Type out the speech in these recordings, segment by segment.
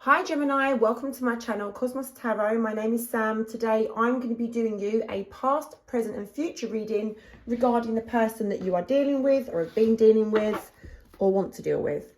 Hi Gemini, welcome to my channel Cosmos Tarot. My name is Sam. Today I'm going to be doing you a past, present and future reading regarding the person that you are dealing with or have been dealing with or want to deal with.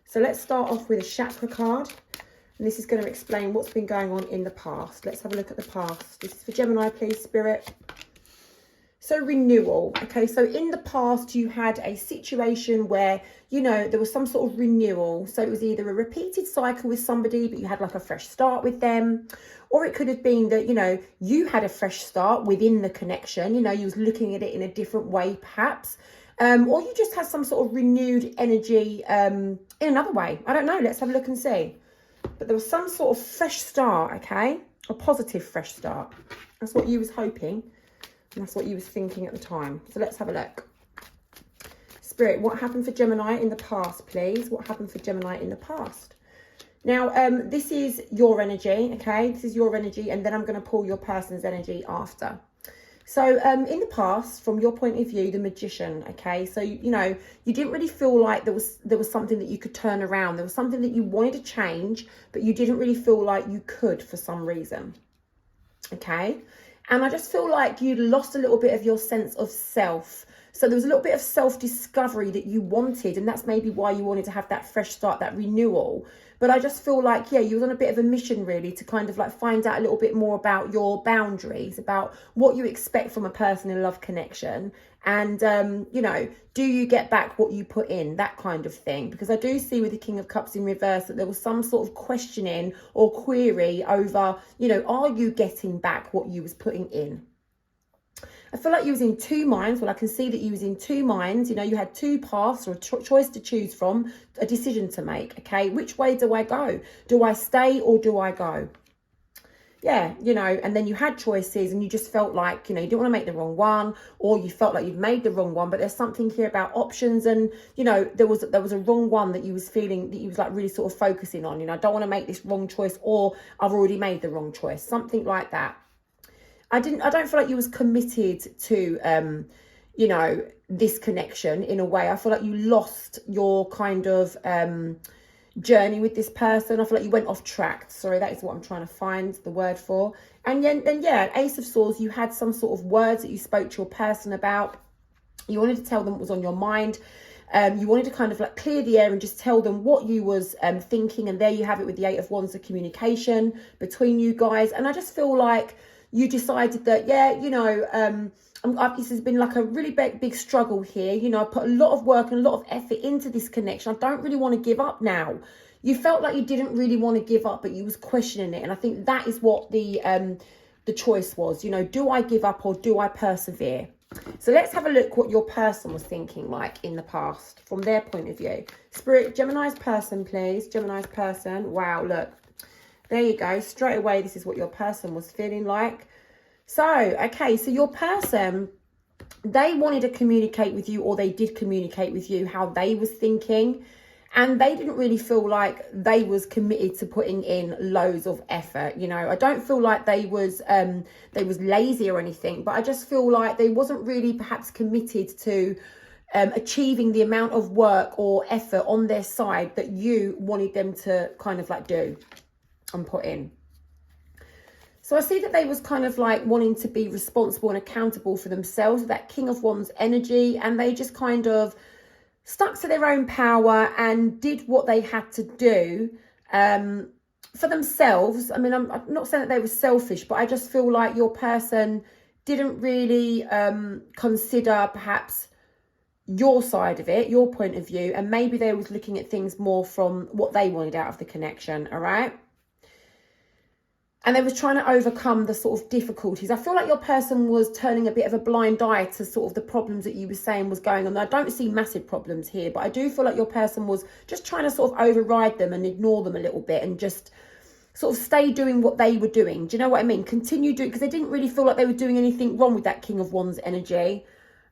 So let's start off with a chakra card, and this is going to explain what's been going on in the past. Let's have a look at the past. This is for Gemini, please, Spirit. So renewal. Okay, so in the past you had a situation where, you know, there was some sort of renewal. So it was either a repeated cycle with somebody, but you had like a fresh start with them. Or it could have been that, you know, you had a fresh start within the connection. You know, you was looking at it in a different way, perhaps. Or you just had some sort of renewed energy in another way. I don't know. Let's have a look and see. But there was some sort of fresh start, okay? A positive fresh start. That's what you was hoping. And that's what you was thinking at the time. So let's have a look. Spirit, what happened for Gemini in the past, please? What happened for Gemini in the past? Now, this is your energy, okay? This is your energy, and then I'm going to pull your person's energy after. So in the past, from your point of view, the Magician, okay? So, you know, you didn't really feel like there was something that you could turn around. There was something that you wanted to change, but you didn't really feel like you could for some reason, okay? And I just feel like you lost a little bit of your sense of self. So there was a little bit of self-discovery that you wanted. And that's maybe why you wanted to have that fresh start, that renewal. But I just feel like, yeah, you was on a bit of a mission really to kind of like find out a little bit more about your boundaries, about what you expect from a person in a love connection. And, you know, do you get back what you put in, that kind of thing? Because I do see with the King of Cups in reverse that there was some sort of questioning or query over, you know, are you getting back what you was putting in? I feel like you was in two minds. Well, I can see that you was in two minds. You know, you had two paths or a choice to choose from, a decision to make. Okay, which way do I go? Do I stay or do I go? Yeah, you know, and then you had choices and you just felt like, you know, you didn't want to make the wrong one, or you felt like you'd made the wrong one. But there's something here about options, and, you know, there was a wrong one that you was feeling, that you was like really sort of focusing on. You know, I don't want to make this wrong choice, or I've already made the wrong choice, something like that. I don't feel like you was committed to, you know, this connection in a way. I feel like you lost your kind of journey with this person. I feel like you went off track. Sorry, that is what I'm trying to find the word for. And then, yeah, Ace of Swords, you had some sort of words that you spoke to your person about. You wanted to tell them what was on your mind. You wanted to kind of like clear the air and just tell them what you was thinking. And there you have it with the Eight of Wands, the communication between you guys. And I just feel like you decided that, yeah, you know, this has been like a really big struggle here. You know, I put a lot of work and a lot of effort into this connection. I don't really want to give up now. You felt like you didn't really want to give up, but you was questioning it. And I think that is what the choice was. You know, do I give up or do I persevere? So let's have a look what your person was thinking like in the past from their point of view. Spirit, Gemini's person, please. Gemini's person. Wow, look. There you go. Straight away, this is what your person was feeling like. So, okay, so your person, they wanted to communicate with you, or they did communicate with you how they was thinking. And they didn't really feel like they was committed to putting in loads of effort. You know, I don't feel like they was lazy or anything, but I just feel like they wasn't really perhaps committed to achieving the amount of work or effort on their side that you wanted them to kind of like do and put in. So I see that they was kind of like wanting to be responsible and accountable for themselves, that King of Wands energy, and they just kind of stuck to their own power and did what they had to do for themselves. I mean, I'm not saying that they were selfish, but I just feel like your person didn't really consider perhaps your side of it, your point of view, and maybe they was looking at things more from what they wanted out of the connection, all right? And they was trying to overcome the sort of difficulties. I feel like your person was turning a bit of a blind eye to sort of the problems that you were saying was going on. I don't see massive problems here, but I do feel like your person was just trying to sort of override them and ignore them a little bit and just sort of stay doing what they were doing. Do you know what I mean? Continue doing, because they didn't really feel like they were doing anything wrong with that King of Wands energy.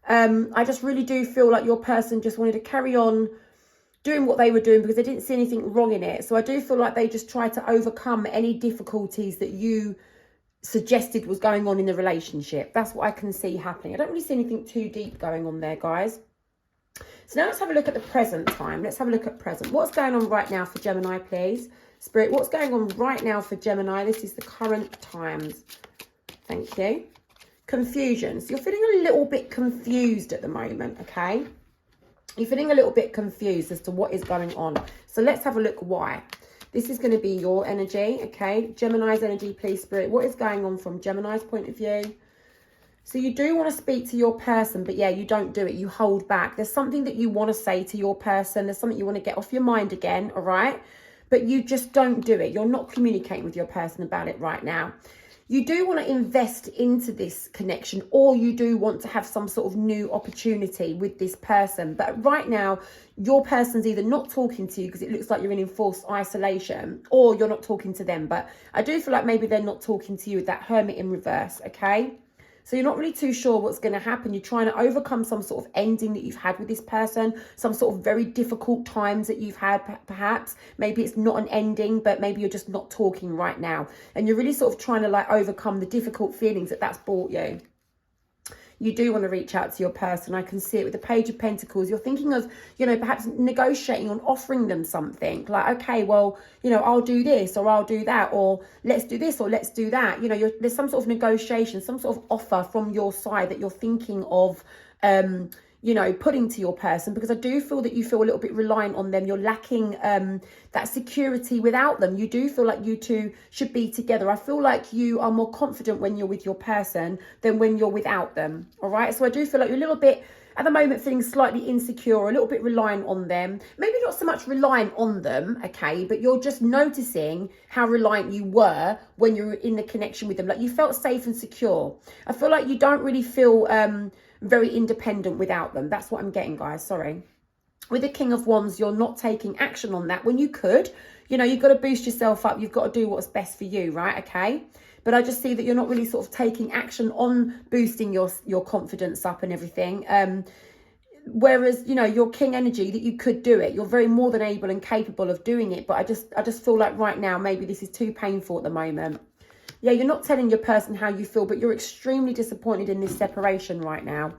I just really do feel like your person just wanted to carry on doing what they were doing because they didn't see anything wrong in it. So I do feel like they just tried to overcome any difficulties that you suggested was going on in the relationship. That's what I can see happening. I don't really see anything too deep going on there, guys. So now let's have a look at the present time. Let's have a look at present. What's going on right now for Gemini, please? Spirit, what's going on right now for Gemini? This is the current times. Thank you. Confusion. So you're feeling a little bit confused at the moment, okay? You're feeling a little bit confused as to what is going on. So let's have a look why. This is going to be your energy, okay? Gemini's energy, please, Spirit. What is going on from Gemini's point of view? So you do want to speak to your person, but yeah, you don't do it. You hold back. There's something that you want to say to your person. There's something you want to get off your mind again, all right? But you just don't do it. You're not communicating with your person about it right now. You do want to invest into this connection, or you do want to have some sort of new opportunity with this person. But right now, your person's either not talking to you because it looks like you're in enforced isolation, or you're not talking to them. But I do feel like maybe they're not talking to you with that Hermit in reverse, okay? So you're not really too sure what's going to happen. You're trying to overcome some sort of ending that you've had with this person, some sort of very difficult times that you've had, perhaps. Maybe it's not an ending, but maybe you're just not talking right now. And you're really sort of trying to like overcome the difficult feelings that that's brought you. You do want to reach out to your person. I can see it with the Page of Pentacles. You're thinking of, you know, perhaps negotiating on offering them something like, okay, well, you know, I'll do this or I'll do that, or let's do this or let's do that. You know, there's some sort of negotiation, some sort of offer from your side that you're thinking of, you know, putting to your person, because I do feel that you feel a little bit reliant on them. You're lacking that security without them. You do feel like you two should be together. I feel like you are more confident when you're with your person than when you're without them. All right. So I do feel like you're a little bit at the moment feeling slightly insecure, a little bit reliant on them. Maybe not so much reliant on them, okay, but you're just noticing how reliant you were when you were in the connection with them. Like you felt safe and secure. I feel like you don't really feel very independent without them. That's what I'm getting, guys. Sorry. With the King of Wands, you're not taking action on that when you could. You know, you've got to boost yourself up. You've got to do what's best for you, right? Okay. But I just see that you're not really sort of taking action on boosting your confidence up and everything. Whereas, you know, your King energy, that you could do it. You're very more than able and capable of doing it. But I just feel like right now, maybe this is too painful at the moment. Yeah, you're not telling your person how you feel, but you're extremely disappointed in this separation right now.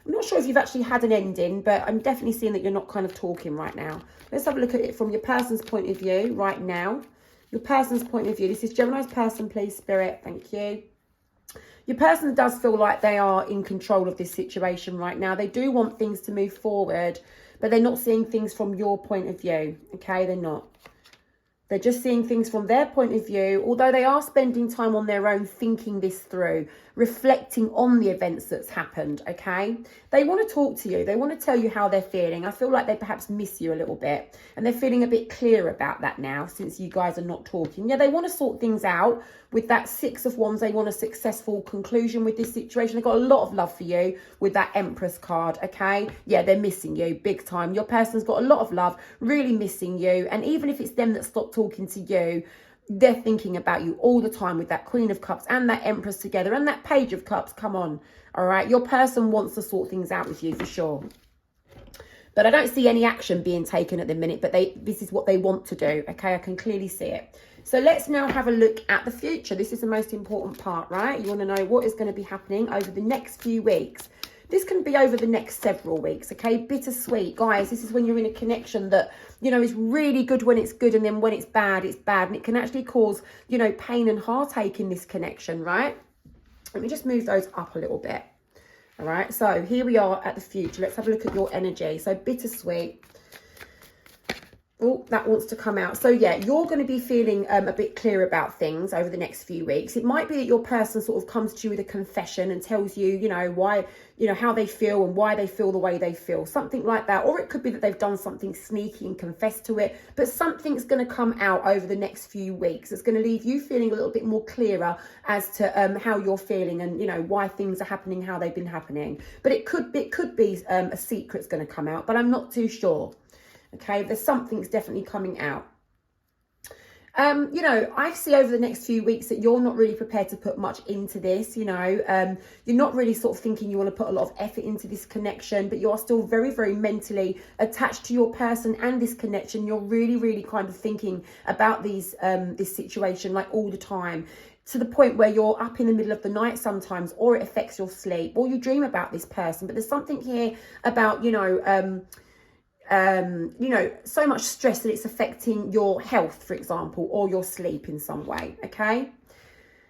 I'm not sure if you've actually had an ending, but I'm definitely seeing that you're not kind of talking right now. Let's have a look at it from your person's point of view right now. Your person's point of view. This is Gemini's person, please, Spirit. Thank you. Your person does feel like they are in control of this situation right now. They do want things to move forward, but they're not seeing things from your point of view. Okay, they're not. They're just seeing things from their point of view, although they are spending time on their own thinking this through, reflecting on the events that's happened, okay? They want to talk to you. They want to tell you how they're feeling. I feel like they perhaps miss you a little bit, and they're feeling a bit clear about that now since you guys are not talking. Yeah, they want to sort things out. With that Six of Wands, they want a successful conclusion with this situation. They've got a lot of love for you with that Empress card, okay? Yeah, they're missing you big time. Your person's got a lot of love, really missing you. And even if it's them that stopped talking to you, they're thinking about you all the time with that Queen of Cups and that Empress together and that Page of Cups. Come on, all right? Your person wants to sort things out with you for sure. But I don't see any action being taken at the minute, but this is what they want to do, okay? I can clearly see it. So let's now have a look at the future. This is the most important part, right? You want to know what is going to be happening over the next few weeks. This can be over the next several weeks, okay? Bittersweet. Guys, this is when you're in a connection that, you know, is really good when it's good, and then when it's bad, it's bad. And it can actually cause, you know, pain and heartache in this connection, right? Let me just move those up a little bit. All right, so here we are at the future. Let's have a look at your energy. So bittersweet. Oh, that wants to come out. So yeah, you're going to be feeling a bit clear about things over the next few weeks. It might be that your person sort of comes to you with a confession and tells you, you know, why, you know, how they feel and why they feel the way they feel, something like that. Or it could be that they've done something sneaky and confessed to it, but something's going to come out over the next few weeks. It's going to leave you feeling a little bit more clearer as to how you're feeling and, you know, why things are happening, how they've been happening. But it could be a secret's going to come out, but I'm not too sure. Okay, there's something's definitely coming out. You know, I see over the next few weeks that you're not really prepared to put much into this, you know. You're not really sort of thinking you want to put a lot of effort into this connection, but you are still very, very mentally attached to your person and this connection. You're really, really kind of thinking about this situation like all the time, to the point where you're up in the middle of the night sometimes, or it affects your sleep, or you dream about this person. But there's something here about, you know, so much stress that it's affecting your health, for example, or your sleep in some way. Okay.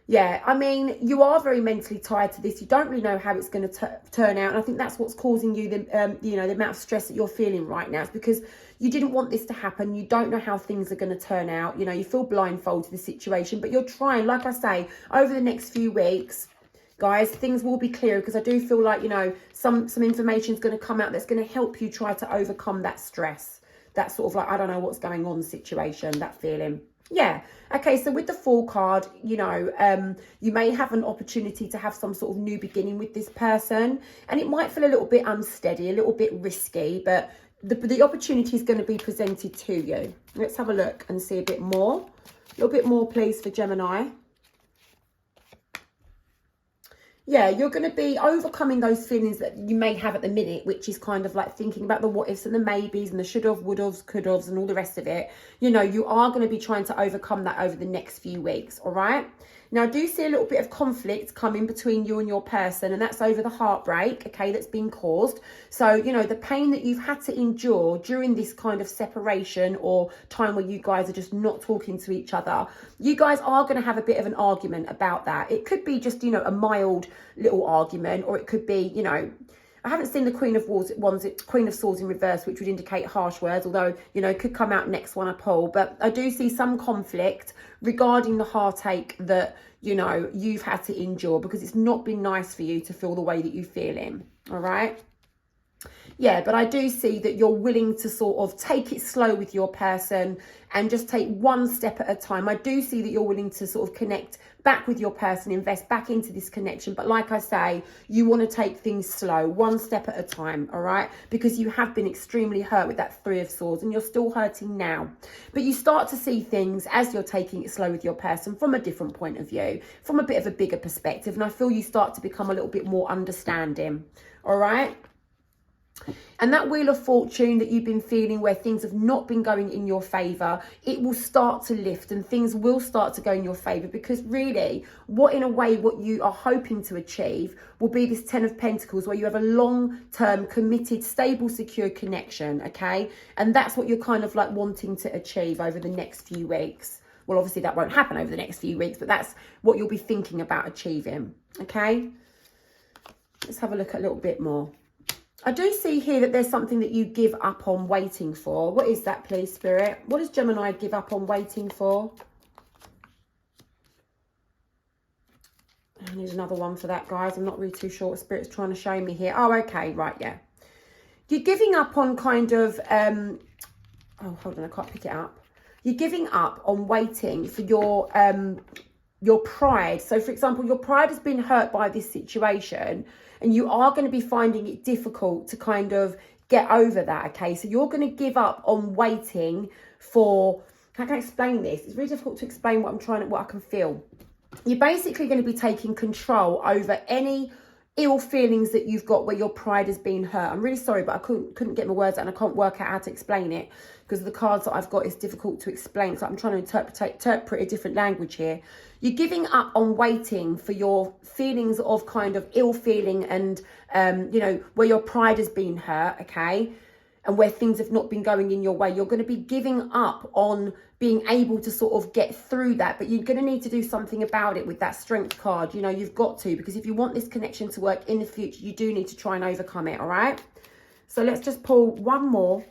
Yeah, I mean, you are very mentally tied to this. You don't really know how it's going to turn out. And I think that's what's causing you the, you know, the amount of stress that you're feeling right now. It's because you didn't want this to happen. You don't know how things are going to turn out. You know, you feel blindfolded to the situation, but you're trying, like I say, over the next few weeks, guys, things will be clear, because I do feel like, you know, some information is going to come out that's going to help you try to overcome that stress. That sort of like, I don't know what's going on situation, that feeling. Yeah. Okay. So with the Fool card, you know, you may have an opportunity to have some sort of new beginning with this person, and it might feel a little bit unsteady, a little bit risky, but the opportunity is going to be presented to you. Let's have a look and see a bit more. A little bit more, please, for Gemini. Yeah, you're going to be overcoming those feelings that you may have at the minute, which is kind of like thinking about the what ifs and the maybes and the should have, would have, could have, and all the rest of it. You know, you are going to be trying to overcome that over the next few weeks. All right. Now, I do see a little bit of conflict coming between you and your person, and that's over the heartbreak, okay, that's been caused. So, you know, the pain that you've had to endure during this kind of separation or time where you guys are just not talking to each other, you guys are going to have a bit of an argument about that. It could be just, you know, a mild little argument, or it could be, you know, I haven't seen the Queen of Swords in reverse, which would indicate harsh words, although, you know, it could come out next one I pull. But I do see some conflict regarding the heartache that, you know, you've had to endure, because it's not been nice for you to feel the way that you feel in. All right. Yeah, but I do see that you're willing to sort of take it slow with your person and just take one step at a time. I do see that you're willing to sort of connect back with your person, invest back into this connection. But like I say, you want to take things slow, one step at a time, all right? Because you have been extremely hurt with that Three of Swords, and you're still hurting now. But you start to see things as you're taking it slow with your person from a different point of view, from a bit of a bigger perspective. And I feel you start to become a little bit more understanding, all right? And that Wheel of Fortune that you've been feeling, where things have not been going in your favour, it will start to lift and things will start to go in your favour, because really what you are hoping to achieve will be this Ten of Pentacles, where you have a long-term, committed, stable, secure connection, okay? And that's what you're kind of like wanting to achieve over the next few weeks. Well, obviously that won't happen over the next few weeks, but that's what you'll be thinking about achieving, okay? Let's have a look at a little bit more. I do see here that there's something that you give up on waiting for. What is that, please, Spirit? What does Gemini give up on waiting for? I need another one for that, guys. I'm not really too sure what Spirit's trying to show me here. Oh, okay, right, yeah. You're giving up on kind of... oh, hold on, I can't pick it up. You're giving up on waiting for your pride. So, for example, your pride has been hurt by this situation, and you are going to be finding it difficult to kind of get over that, okay? So you're going to give up on waiting for... How can I explain this? It's really difficult to explain what I can feel. You're basically going to be taking control over any ill feelings that you've got where your pride has been hurt. I'm really sorry, but I couldn't get my words out, and I can't work out how to explain it, because the cards that I've got is difficult to explain. So I'm trying to interpret a different language here. You're giving up on waiting for your feelings of kind of ill feeling and, you know, where your pride has been hurt, okay? And where things have not been going in your way. You're going to be giving up on being able to sort of get through that. But you're going to need to do something about it with that Strength card. You know, you've got to, because if you want this connection to work in the future, you do need to try and overcome it, all right? So let's just pull one more.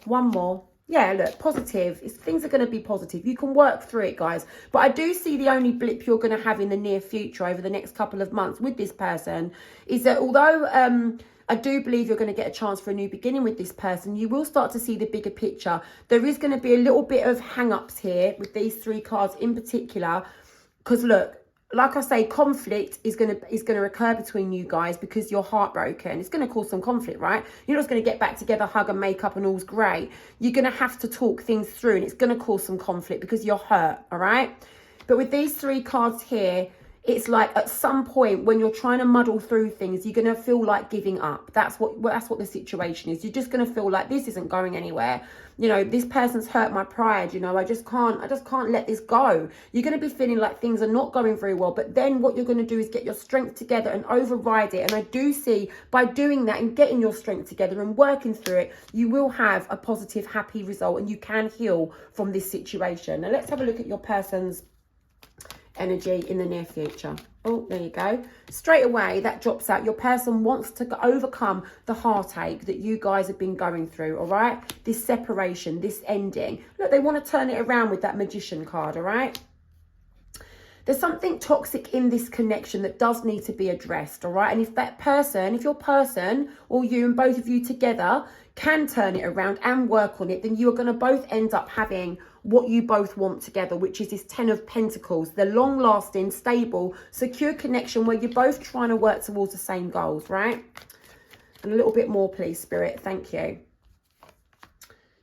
Yeah, look, positive. Things are going to be positive. You can work through it, guys. But I do see the only blip you're going to have in the near future over the next couple of months with this person is that although I do believe you're going to get a chance for a new beginning with this person, you will start to see the bigger picture. There is going to be a little bit of hang-ups here with these three cards in particular. Because look, like I say, conflict is gonna occur between you guys because you're heartbroken. It's gonna cause some conflict, right? You're not just gonna get back together, hug and make up and all's great. You're gonna have to talk things through, and it's gonna cause some conflict because you're hurt, all right? But with these 3 cards here, it's like at some point when you're trying to muddle through things, you're going to feel like giving up. That's what the situation is. You're just going to feel like this isn't going anywhere. You know, this person's hurt my pride. You know, I just can't let this go. You're going to be feeling like things are not going very well. But then what you're going to do is get your strength together and override it. And I do see by doing that and getting your strength together and working through it, you will have a positive, happy result, and you can heal from this situation. Now let's have a look at your person's energy in the near future. Oh, there you go. Straight away, that drops out. Your person wants to overcome the heartache that you guys have been going through, all right? This separation, this ending. Look, they want to turn it around with that Magician card, all right? There's something toxic in this connection that does need to be addressed, all right? And if your person or you and both of you together can turn it around and work on it, then you are going to both end up having what you both want together, which is this 10 of Pentacles, the long-lasting, stable, secure connection where you're both trying to work towards the same goals, right? And a little bit more, please, Spirit. Thank you.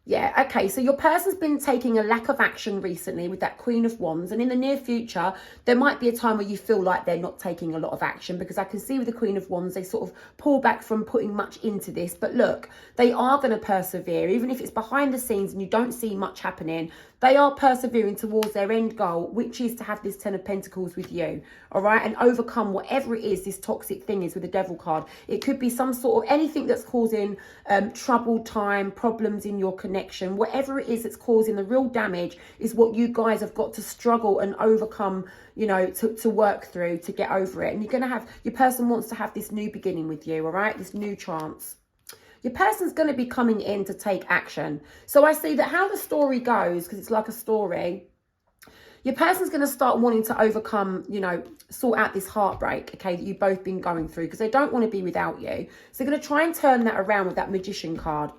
Yeah, okay, so your person's been taking a lack of action recently with that Queen of Wands, and in the near future, there might be a time where you feel like they're not taking a lot of action, because I can see with the Queen of Wands, they sort of pull back from putting much into this. But look, they are going to persevere, even if it's behind the scenes and you don't see much happening. They are persevering towards their end goal, which is to have this 10 of Pentacles with you, all right? And overcome whatever it is this toxic thing is with the Devil card. It could be some sort of anything that's causing troubled time, problems in your connection. Whatever it is that's causing the real damage is what you guys have got to struggle and overcome, you know, to work through, to get over it. And you're going to have, your person wants to have this new beginning with you, all right? This new chance. Your person's going to be coming in to take action. So I see that how the story goes, because it's like a story, your person's going to start wanting to overcome, you know, sort out this heartbreak, okay, that you've both been going through, because they don't want to be without you. So they're going to try and turn that around with that Magician card.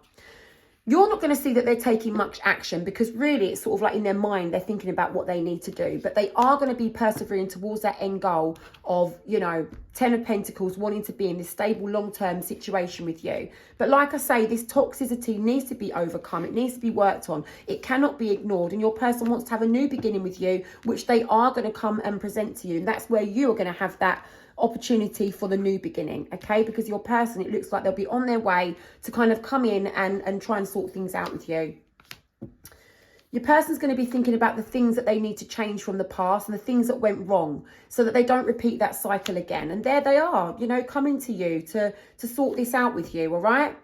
You're not going to see that they're taking much action, because really it's sort of like in their mind, they're thinking about what they need to do. But they are going to be persevering towards that end goal of, you know, 10 of Pentacles, wanting to be in this stable, long-term situation with you. But like I say, this toxicity needs to be overcome. It needs to be worked on. It cannot be ignored. And your person wants to have a new beginning with you, which they are going to come and present to you. And that's where you are going to have that opportunity for the new beginning, okay? Because your person, it looks like they'll be on their way to kind of come in and try and sort things out with you. Your person's going to be thinking about the things that they need to change from the past and the things that went wrong, so that they don't repeat that cycle again. And there they are, you know, coming to you to sort this out with you, all right?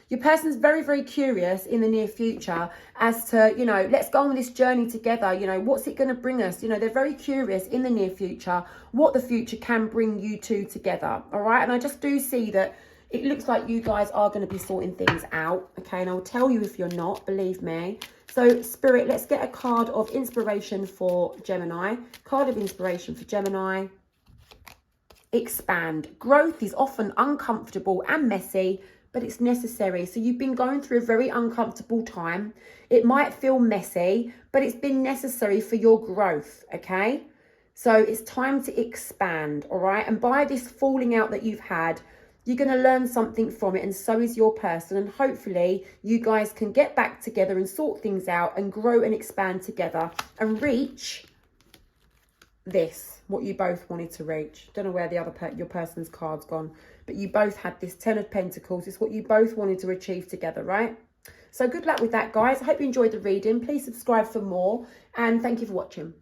Your person's very, very curious in the near future as to, you know, let's go on this journey together. You know, what's it going to bring us? You know, they're very curious in the near future what the future can bring you two together. All right. And I just do see that it looks like you guys are going to be sorting things out. Okay. And I'll tell you if you're not, believe me. So Spirit, let's get a card of inspiration for Gemini. Card of inspiration for Gemini. Expand. Growth is often uncomfortable and messy, but it's necessary. So you've been going through a very uncomfortable time. It might feel messy, but it's been necessary for your growth, okay? So it's time to expand, all right? And by this falling out that you've had, you're going to learn something from it, and so is your person. And hopefully you guys can get back together and sort things out and grow and expand together and reach this, what you both wanted to reach. Don't know where the other your person's card's gone, but you both had this 10 of Pentacles. It's what you both wanted to achieve together, right? So good luck with that, guys. I hope you enjoyed the reading. Please subscribe for more, and thank you for watching.